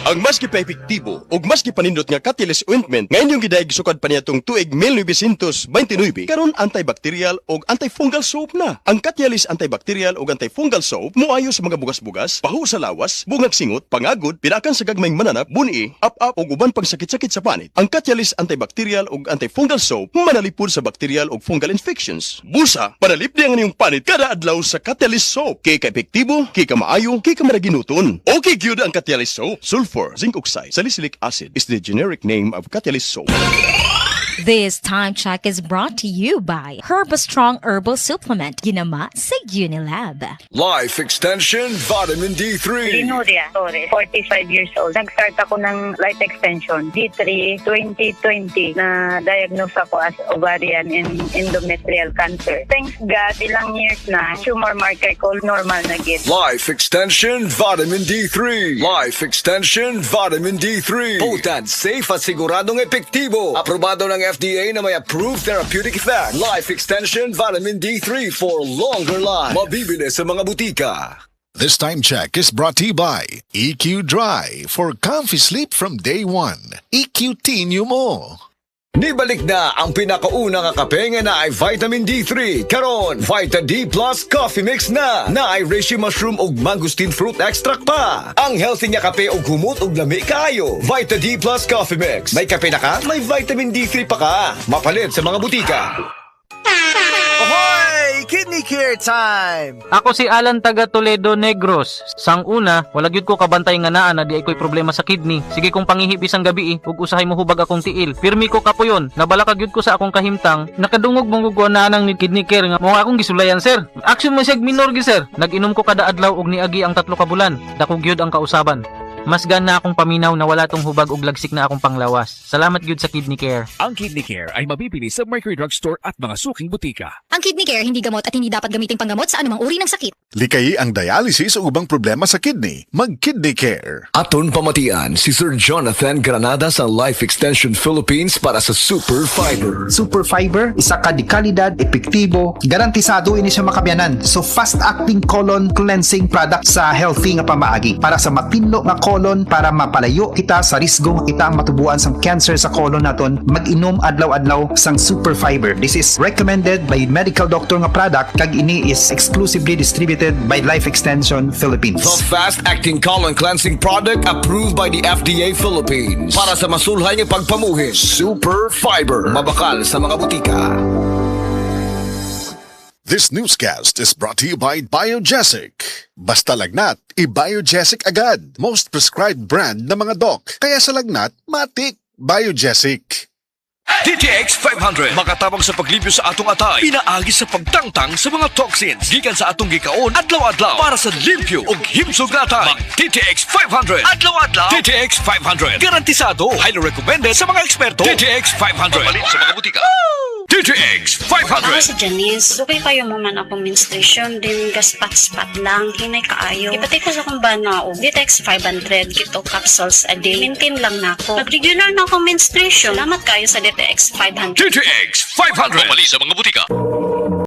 Ang mas epektibo ug mas gipanindot nga Catalyst ointment nga inyong gidaig sukad pa niya tong tuig 1929 karon antibacterial ug antifungal soap na. Ang Catalyst antibacterial ug antifungal soap moayo sa mga bugas-bugas, pahu sa lawas, bungag singot, pangagod, pinakan sa gagmayng mananap, buni, up-up ug uban pang sakit-sakit sa panit. Ang Catalyst antibacterial ug antifungal soap manalipod sa bacterial ug fungal infections. Busa, panalipdi ang inyong panit kada adlaw sa Catalyst soap. Kay ka-epektibo, kay ka maayo, kay ka maraginuton. Okay gyud ang Catalyst soap. Sulfur, zinc oxide, salicylic acid is the generic name of Catalyst soap. This time check is brought to you by Herbastrong Herbal Supplement, ginama sa Unilab. Life Extension Vitamin D3. Linuria Torres, 45 years old. Nag-start ako ng life extension, D3, 2020, na diagnose ako as ovarian and endometrial cancer. Thanks God, ilang years na, tumor marker ko normal na git. Life Extension Vitamin D3. Life Extension Vitamin D3. Potent, safe at siguradong epektibo. Aprobado ng FDA na may approved therapeutic effect. Life Extension Vitamin D3 for longer life. Mabibili sa mga butika. This time check is brought to you by EQ Dry for comfy sleep from day one. EQ nyo mo. Nibalik na ang pinakaunang kape nga na ay Vitamin D3. Karon, Vita D Plus Coffee Mix na ay reishi mushroom ug mangosteen fruit extract pa. Ang healthy nga kape ug humot ug lami kaayo. Vita D Plus Coffee Mix. May kape na ka, may Vitamin D3 pa ka. Mapalit sa mga butika. Ahoy! Kidney Care time! Ako si Alan taga Toledo Negros. Sang una, wala gyud ko kabantay nga naa na di ay ko'y problema sa kidney. Sige kong pangihip isang gabi ug usahay mo hubag akong tiil. Pirmi ko kapuyon, nabala ka gyud ko sa akong kahimtang. Nakadungog mong gugwa na nang ni Kidney Care nga mo akong gisulayan sir. Action mo sig minor gi sir. Nag-inom ko kada adlaw ug niagi ang 3 ka bulan. Dako gyud ang kausaban. Mas gan na akong paminaw na wala tong hubag ug lagsik na akong panglawas. Salamat gyud sa Kidney Care. Ang Kidney Care ay mabibili sa Mercury Drug Store at mga suking butika. Ang Kidney Care hindi gamot at hindi dapat gamiting panggamot sa anumang uri ng sakit. Likayi ang dialysis o ubang problema sa kidney. Mag-Kidney Care. Aton pamatian si Sir Jonathan Granada sa Life Extension Philippines para sa Super Fiber. Super Fiber, isa ka di kalidad, epektibo, garantisado ini siya makabiyanan. So fast-acting colon cleansing product sa healthy nga pamaagi para sa mapinlo nga colon para mapalayo kita sa risgo kita matubuan sang cancer sa colon naton. Mag-inom adlaw-adlaw sang Super Fiber. This is recommended by medical doctor nga product kag ini is exclusively distributed by Life Extension Philippines. The fast-acting colon cleansing product approved by the FDA Philippines. Para sa masulhay nga pagpamuhin, Super Fiber. Mabakal sa mga butika. This newscast is brought to you by Biogesic. Basta lagnat, i-Biogesic agad. Most prescribed brand na mga doc. Kaya sa lagnat, matik. Biogesic. DTX 500 makatabang sa paglibyo sa atong atay, pinaagi sa pagtangtang sa mga toxins gikan sa atong gikaon adlaw-adlaw para sa limpyo ug himsog nga atay. DTX 500 adlaw-adlaw. DTX 500 garantisado, highly recommended sa mga eksperto. DTX 500 mabalin sa mga butika. DTX 500. Ako si Janice. Dugay kayo mo man akong menstruation, din gaspat-spat lang, hinay kaayo. Ipatay ko sa akong banao. DTX 500, kito capsules a day. Maintain lang na ako. Pag-regular na akong menstruation, salamat kayo sa DTX 500. DTX 500. Mabali sa mga butika.